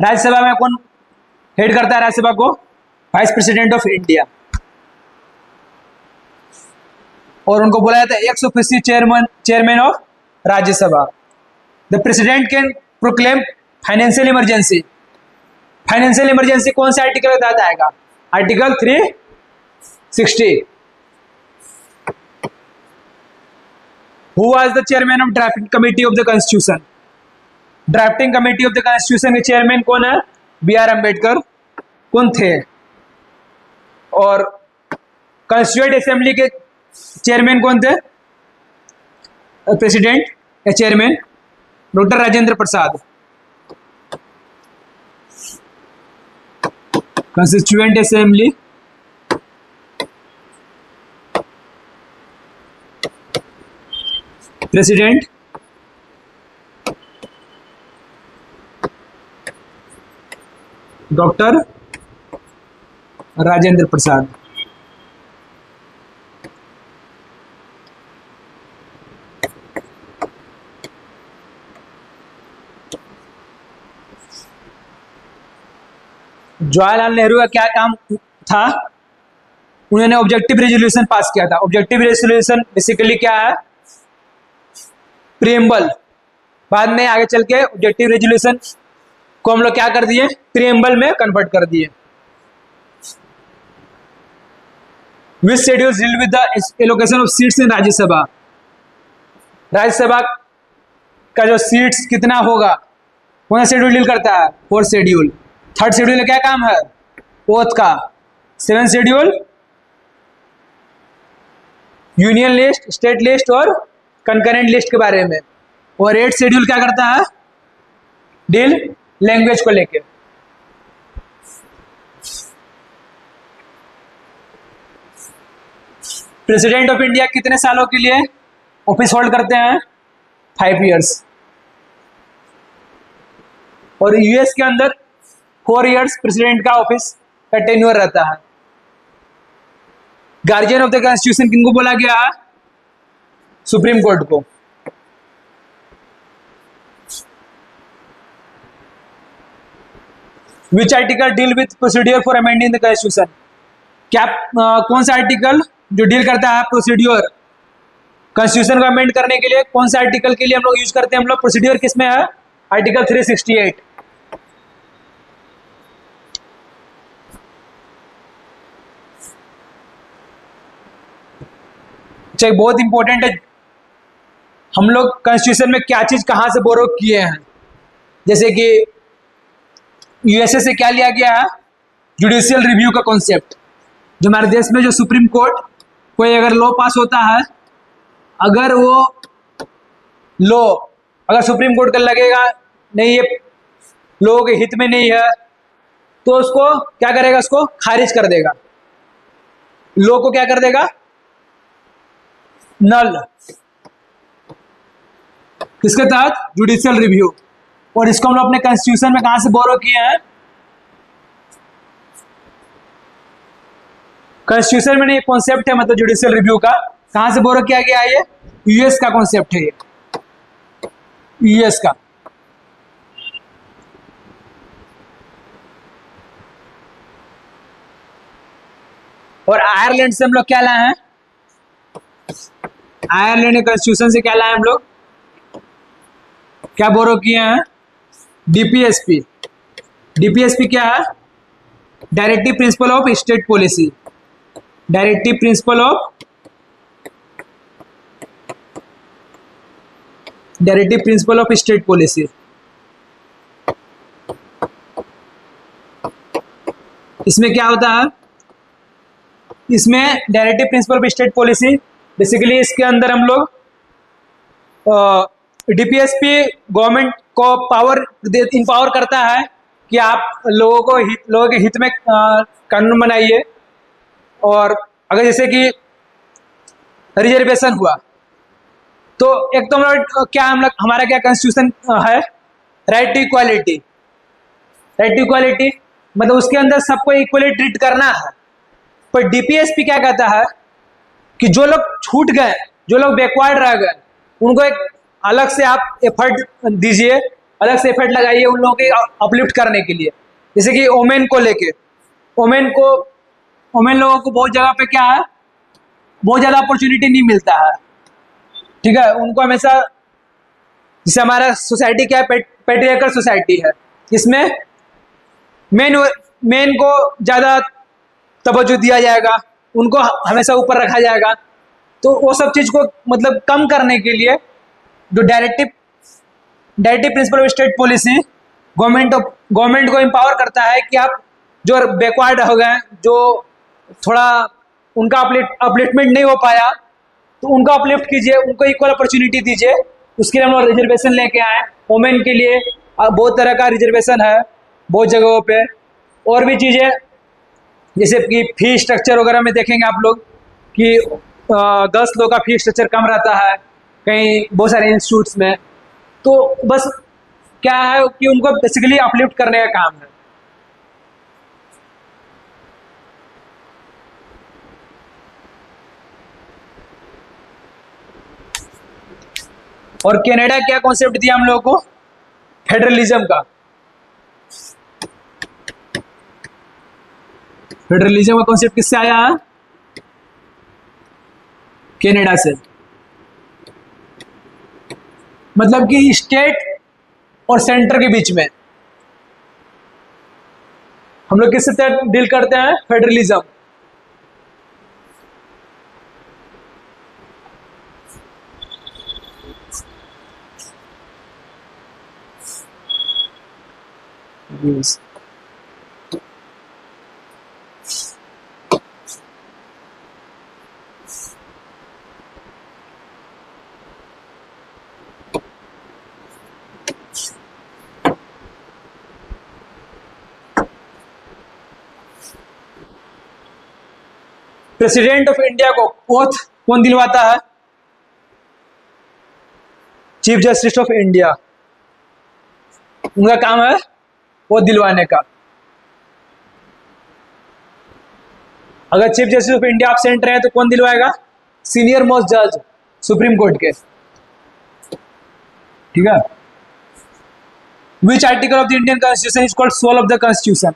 Rajya Sabha में कौन हेड करता है राज्यसभा को, वाइस प्रेसिडेंट ऑफ इंडिया, और उनको बोला जाता है x official chairman of Rajya Sabha. The president can proclaim financial emergency, financial emergency कौन से आर्टिकल के तहत आएगा, article 360। Who was the chairman of drafting committee of the constitution, drafting committee of the constitution के चेयरमैन कौन है, B.R. अम्बेडकर कौन थे। और कॉन्स्टिट्यूएंट असेंबली के चेयरमैन कौन थे, प्रेसिडेंट या chairman, doctor Rajendra Prasad. Constituent assembly president doctor Rajendra Prasad. Jawaharlal Nehru का क्या काम था, उन्होंने ऑब्जेक्टिव रेजोल्यूशन पास किया था। ऑब्जेक्टिव रेजोल्यूशन बेसिकली क्या है, प्रीएम्बल। बाद में आगे चल के ऑब्जेक्टिव रेजोल्यूशन को हम लोग क्या कर दिए, प्रीएम्बल में कन्वर्ट कर दिए। Which schedule deal with the allocation of seats in Rajya Sabha, Rajya Sabha का जो सीट्स कितना होगा कौन सा शेड्यूल डील करता है, 4th शेड्यूल। 3rd शेड्यूल में क्या काम है, ओथ का। 7th schedule union list, state list और कंकरेंट लिस्ट के बारे में। और 8th शेड्यूल क्या करता है, डील लैंग्वेज को लेके। प्रेसिडेंट ऑफ इंडिया कितने सालों के लिए ऑफिस होल्ड करते हैं, 5 years। और यूएस के अंदर 4 years प्रेसिडेंट का ऑफिस का टेन्योर रहता है। गार्जियन ऑफ द कॉन्स्टिट्यूशन किनको बोला गया है, सुप्रीम कोर्ट को। Which article deal with procedure for amending the constitution, क्या कौन सा आर्टिकल जो डील करता है प्रोसीड्यूर, कॉन्स्टिट्यूशन को अमेंड करने के लिए कौन सा आर्टिकल के लिए हम लोग यूज करते हैं, हम लोग प्रोसीड्यूर किसमें है, आर्टिकल 368। अच्छा, बहुत इंपॉर्टेंट है, हम लोग कॉन्स्टिट्यूशन में क्या चीज कहां से बोरो किए हैं। जैसे कि यूएसए से क्या लिया गया है, जुडिशियल रिव्यू का कॉन्सेप्ट। जो हमारे देश में जो सुप्रीम कोर्ट कोई अगर लॉ पास होता है, अगर वो लॉ अगर सुप्रीम कोर्ट का लगेगा नहीं ये लोगों के हित में नहीं है, तो उसको क्या करेगा, उसको खारिज कर देगा, लॉ को क्या कर देगा, नल। किसके तहत, जुडिशियल रिव्यू। और इसको हम लोग अपने कॉन्स्टिट्यूशन में कहां से बोरो किए हैं, कॉन्स्टिट्यूशन में नहीं कॉन्सेप्ट है, मतलब जुडिशियल रिव्यू का कहां से बोरो किया गया है, ये यूएस का कॉन्सेप्ट है, ये यूएस का। और आयरलैंड से हम लोग क्या लाए हैं, आयरलैंड के कॉन्स्टिट्यूशन से क्या लाए हम लोग, क्या बोरो किए हैं, डीपीएसपी। डीपीएसपी क्या है, directive principle of state policy, directive principle of directive principle of state policy. इसमें क्या होता है, इसमें directive principle of state policy basically इसके अंदर हम लोग डीपीएसपी गवर्नमेंट को इम्पावर करता है कि आप लोगों के हित में कानून बनाइए। और अगर जैसे कि रिजर्वेशन हुआ तो एक तो हम लोग क्या हमारा क्या कॉन्स्टिट्यूशन है, right to equality. Right to equality मतलब उसके अंदर सबको इक्वली ट्रीट करना है। पर डीपीएसपी क्या कहता है कि जो लोग छूट गए, जो लोग बैकवर्ड रह गए, उनको एक अलग से आप एफर्ट दीजिए, अलग से एफर्ट लगाइए उन लोगों के अपलिफ्ट करने के लिए। जैसे कि ओमेन को लेके, ओमेन लोगों को बहुत जगह पे क्या है, बहुत ज़्यादा अपॉर्चुनिटी नहीं मिलता है, ठीक है। उनको हमेशा, जैसे हमारा सोसाइटी क्या है, पेट्रियार्कल सोसाइटी है, इसमें मेन को ज़्यादा तवज्जो दिया जाएगा, उनको हमेशा ऊपर रखा जाएगा। तो वो सब चीज़ को मतलब कम करने के लिए जो directive principle of state policy government को एम्पावर करता है कि आप जो बैकवर्ड हो गए, जो थोड़ा उनका अपलिफ्टमेंट नहीं हो पाया, तो उनका अपलिफ्ट कीजिए, उनको इक्वल अपॉर्चुनिटी दीजिए। उसके लिए हम लोग रिजर्वेशन लेके आए। वोमेन के लिए बहुत तरह का रिजर्वेशन है बहुत जगहों पे। और भी चीज़ें जैसे कि फी स्ट्रक्चर वगैरह में देखेंगे आप लोग कि गर्ल्स लोग का फी स्ट्रक्चर कम रहता है कहीं बहुत सारे इंस्टीट्यूट्स में। तो बस क्या है कि उनको बेसिकली अपलिफ्ट करने का काम है। और कनाडा क्या कॉन्सेप्ट दिया हम लोगों को, फेडरलिज्म का। फेडरलिज्म का कॉन्सेप्ट किससे आया है, कनाडा से। मतलब कि स्टेट और सेंटर के बीच में हम लोग किससे डील करते हैं, फेडरलिज्म। प्रेसिडेंट ऑफ इंडिया को ओथ कौन दिलवाता है, चीफ जस्टिस ऑफ इंडिया। उनका काम है ओथ दिलवाने का। अगर chief justice of India absent रहे तो कौन दिलवाएगा, सीनियर मोस्ट जज सुप्रीम कोर्ट के, ठीक है। Which article of the Indian constitution is called soul of the constitution.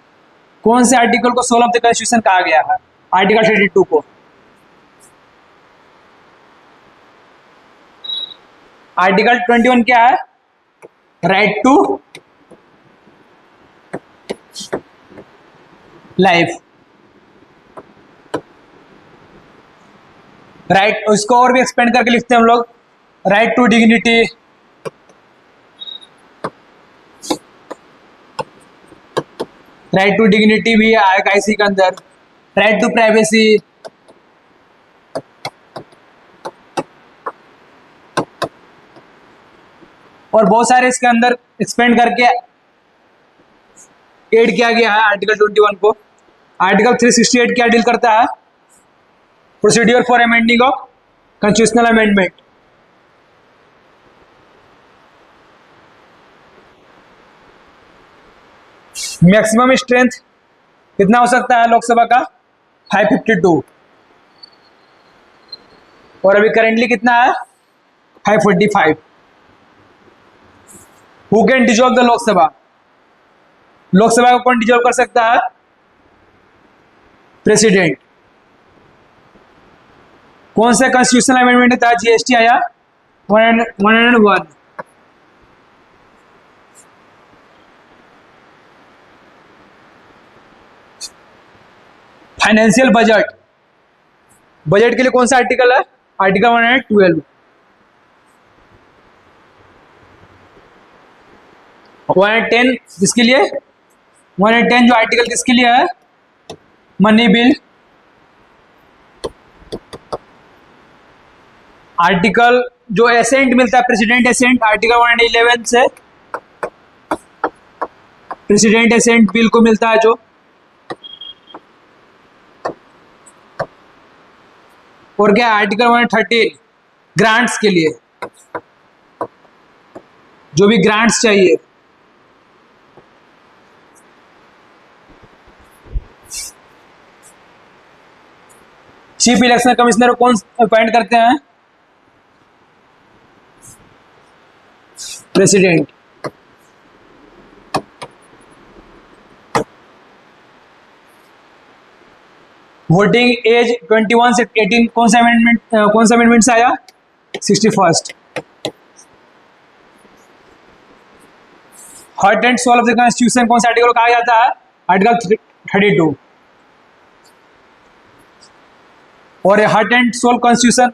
कौन से आर्टिकल को सोल ऑफ द कॉन्स्टिट्यूशन कहा गया है, आर्टिकल 32 को। आर्टिकल 21 क्या है, राइट टू लाइफ। राइट, उसको और भी एक्सपेंड करके लिखते हैं हम लोग, right to dignity, right to dignity भी आएगा इसी के अंदर, राइट टू प्राइवेसी, और बहुत सारे इसके अंदर एक्सपेंड करके ऐड किया गया है आर्टिकल 21 को। आर्टिकल 368 क्या डील करता है, procedure for amending of constitutional amendment. Maximum strength कितना हो सकता है लोकसभा का, 552, और अभी करेंटली कितना है, 545। Who can dissolve the Lok Sabha, Lok Sabha को कौन डिजोल्व कर सकता है, प्रेसिडेंट। कौन सा कॉन्स्टिट्यूशनल अमेंडमेंट था, जीएसटी आया 101। फाइनेंशियल बजट, बजट के लिए कौन सा आर्टिकल है, आर्टिकल 112। 110 किसके लिए? 110 जो आर्टिकल किसके लिए है? Money bill. आर्टिकल जो एसेंट मिलता है, प्रेसिडेंट एसेंट, आर्टिकल 111 से प्रेसिडेंट एसेंट बिल को मिलता है जो। और क्या आर्टिकल 113 ग्रांट्स के लिए, जो भी ग्रांट्स चाहिए। चीफ इलेक्शन कमिश्नर कौन अपॉइंट करते हैं? प्रेसिडेंट। वोटिंग एज 21 से 18 कौन सा अमेंडमेंट से आया? 61st। Heart and soul of the constitution कौन सा आर्टिकल कहा जाता है? आर्टिकल 32। और heart and soul constitution,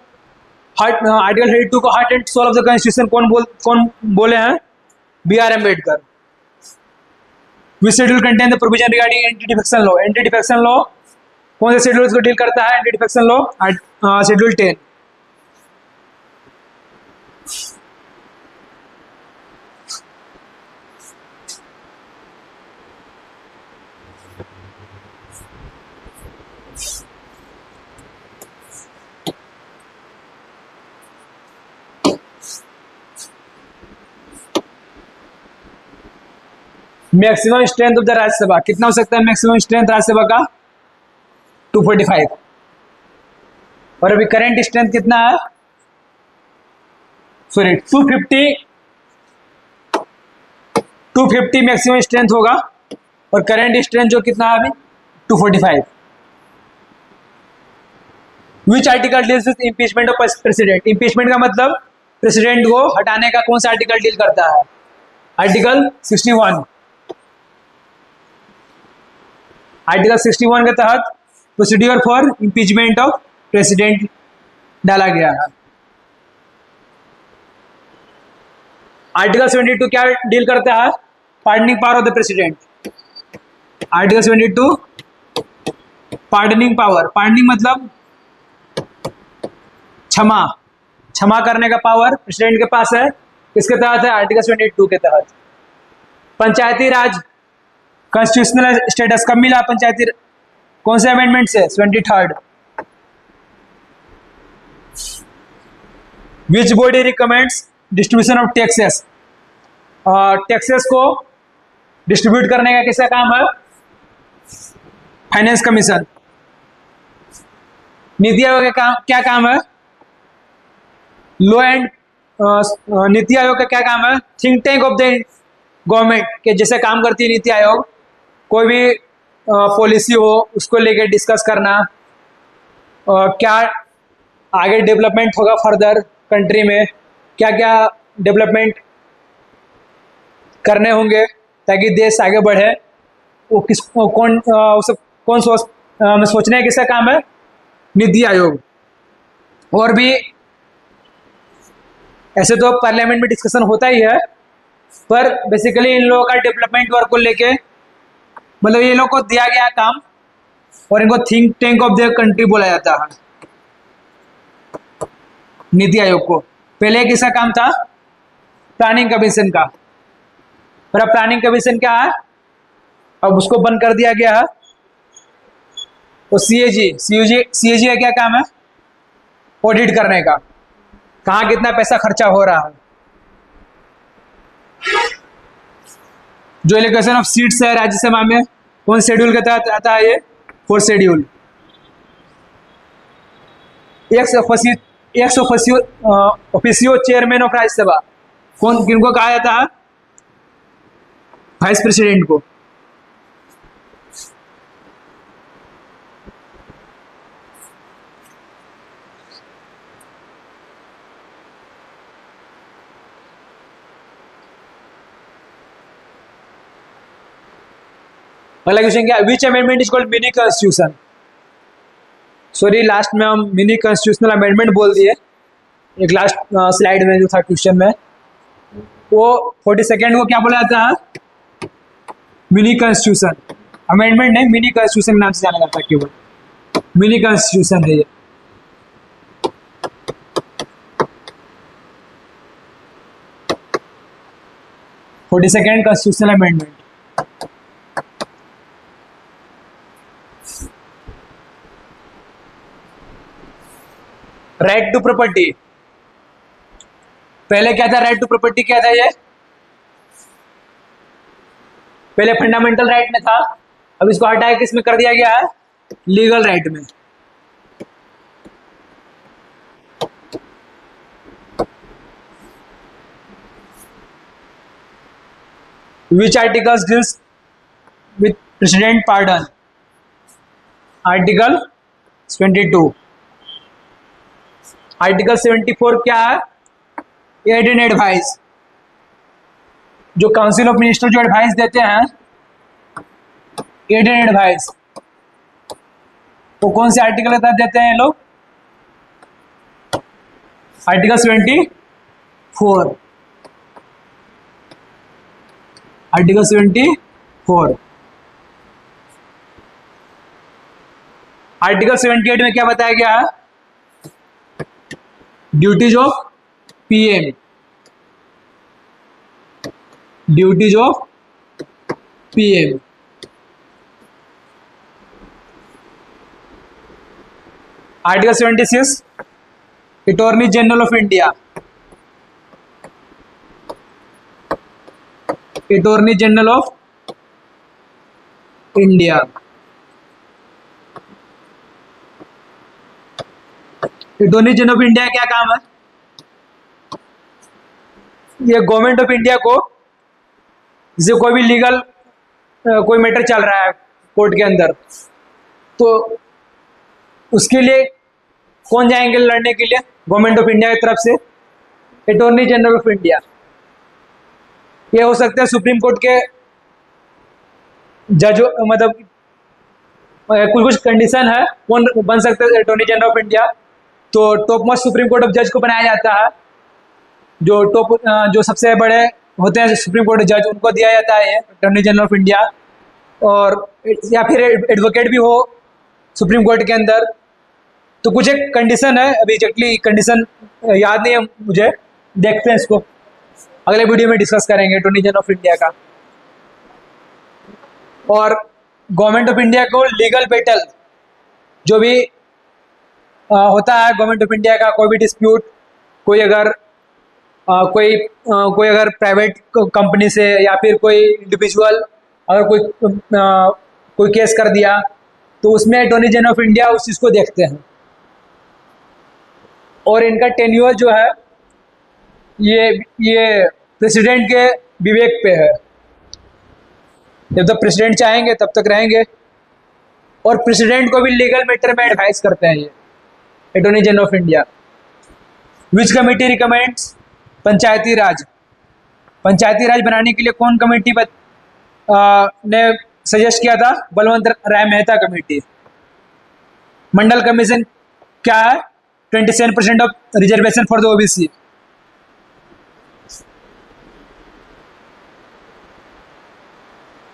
article 32 को heart and soul of the constitution कौन बोले हैं? B.R. Ambedkar. Which schedule contain the provision regarding anti defection law? Anti defection law कौन से शेड्यूल को डील करता है? Anti defection law schedule 10। Maximum strength of the Rajya Sabha कितना हो सकता है? मैक्सिमम स्ट्रेंथ राज्यसभा का 245। और अभी करंट स्ट्रेंथ कितना है? सॉरी 250 मैक्सिमम स्ट्रेंथ होगा। और करंट स्ट्रेंथ जो कितना है अभी? 245। Which article deals with impeachment of president? Impeachment का मतलब प्रेसिडेंट को हटाने का कौन सा आर्टिकल डील करता है? आर्टिकल 61। आर्टिकल 61 के तहत procedure for impeachment of president डाला गया है। आर्टिकल 72 क्या डील करता है? Pardoning power of the president. Article 72 pardoning power. Pardoning मतलब क्षमा करने का पावर प्रेसिडेंट के पास है। किसके तहत है? आर्टिकल 72 के तहत। पंचायती राज कॉन्स्टिट्यूशनल स्टेटस कब मिला? पंचायती कौन से अमेंडमेंट से? 23rd। Which body recommends distribution of taxes? Taxes को डिस्ट्रीब्यूट करने का किसका काम है? Finance commission. नीति आयोग का क्या काम है? लॉ एंड नीति आयोग का क्या काम है? Think tank of the government के जैसे काम करती है नीति आयोग। कोई भी पॉलिसी हो उसको लेके डिस्कस करना, क्या आगे डेवलपमेंट होगा फर्दर कंट्री में, क्या क्या डेवलपमेंट करने होंगे ताकि देश आगे बढ़े, वो कौन सोचने किसका काम है? नीति आयोग। और भी ऐसे तो पार्लियामेंट में डिस्कशन होता ही है, पर बेसिकली इन लोगों का डेवलपमेंट वर्क को लेके, मतलब ये लोग को दिया गया काम और इनको think tank of the country बोला जाता है नीति आयोग को। पहले किसका काम था? प्लानिंग कमीशन का। पर अब प्लानिंग कमीशन क्या है? अब उसको बंद कर दिया गया है। तो सीएजी का क्या काम है? ऑडिट करने का, कहाँ कितना पैसा खर्चा हो रहा है। जो एलोकेशन ऑफ सीट्स है राज्यसभा में कौन शेड्यूल के तहत आता है? ये 4th schedule. Ex officio chairman of Rajya Sabha किनको कहा जाता है? वाइस प्रेसिडेंट को। अगला क्वेश्चन क्या? Which amendment is called mini constitution? Sorry last में हम मिनी कॉन्स्टिट्यूशनल अमेंडमेंट बोल दिए, एक लास्ट स्लाइड में जो था क्वेश्चन में। वो 42nd को क्या बोला जाता है? Mini constitution. अमेंडमेंट नहीं, मिनी कॉन्स्टिट्यूशन नाम से जाना जाता है, केवल मिनी कॉन्स्टिट्यूशन है ये। Forty second constitutional amendment. Right to property, पहले क्या था? राइट टू प्रॉपर्टी क्या था? ये पहले फंडामेंटल राइट में था, अब इसको हटा के किसमें कर दिया गया है? लीगल राइट में। Which articles deals with president pardon? Article 72। Article 74 क्या है? एड एंड एडवाइस, जो काउंसिल ऑफ मिनिस्टर जो एडवाइस देते हैं, एड एंड एडवाइस, वो कौन से आर्टिकल के तहत देते हैं ये लोग? आर्टिकल 74। आर्टिकल 74। आर्टिकल 78 में क्या बताया गया है? Duties of PM, duties of PM. Article 76 attorney general of India, attorney general of India. Attorney general of India क्या काम है? ये गवर्नमेंट ऑफ इंडिया को, जैसे कोई भी लीगल कोई मैटर चल रहा है कोर्ट के अंदर, तो उसके लिए कौन जाएंगे लड़ने के लिए? गवर्नमेंट ऑफ इंडिया की तरफ से अटॉर्नी जनरल ऑफ इंडिया। ये हो सकते हैं सुप्रीम कोर्ट के जज, मतलब कुछ कुछ कंडीशन है कौन बन सकते हैं अटॉर्नी जनरल ऑफ इंडिया। तो top most supreme court of जज को बनाया जाता है, जो टॉप जो सबसे बड़े होते हैं सुप्रीम कोर्ट जज, उनको दिया जाता है अटॉर्नी जनरल ऑफ इंडिया। और या फिर एडवोकेट भी हो सुप्रीम कोर्ट के अंदर। तो कुछ एक कंडीशन है, अभी एग्जैक्टली कंडीशन याद नहीं है मुझे, देखते हैं इसको, अगले वीडियो में डिस्कस करेंगे अटॉर्नी जनरल ऑफ इंडिया का। और गवर्नमेंट ऑफ इंडिया को लीगल बैटल जो भी होता है गवर्नमेंट ऑफ इंडिया का, कोई भी डिस्प्यूट, कोई अगर कोई अगर प्राइवेट कंपनी से या फिर कोई इंडिविजुअल अगर कोई केस कर दिया, तो उसमें अटॉर्नी जनरल ऑफ इंडिया उस चीज़ को देखते हैं। और इनका टेन्योर जो है ये प्रेसिडेंट के विवेक पे है, जब तक प्रेसिडेंट चाहेंगे तब तक रहेंगे। और प्रेसिडेंट को भी लीगल मैटर में एडवाइस करते हैं ये attorney general of India. Which committee recommends panchayati raj? Panchayati raj बनाने के लिए कौन कमेटी ने सजेस्ट किया था? बलवंत राय मेहता कमेटी। मंडल कमीशन क्या है? 27% of reservation for the OBC.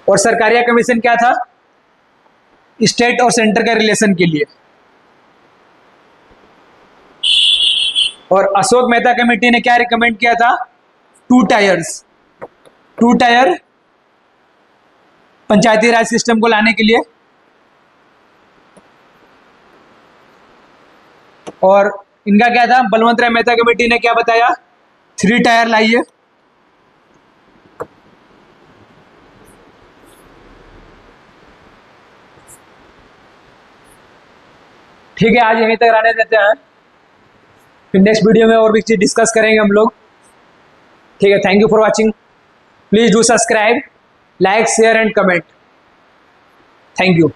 और सरकारिया कमीशन क्या था? स्टेट और सेंटर के रिलेशन के लिए। और अशोक मेहता कमेटी ने क्या रिकमेंड किया था? 2 टायर पंचायती राज सिस्टम को लाने के लिए। और इनका क्या था? बलवंत राय मेहता कमेटी ने क्या बताया? 3 टायर लाइए। ठीक है, आज यहीं तक रहने देते हैं, फिर नेक्स्ट वीडियो में और भी चीज डिस्कस करेंगे हम लोग। ठीक है, thank you for watching. Please do subscribe, like, share and comment. Thank you.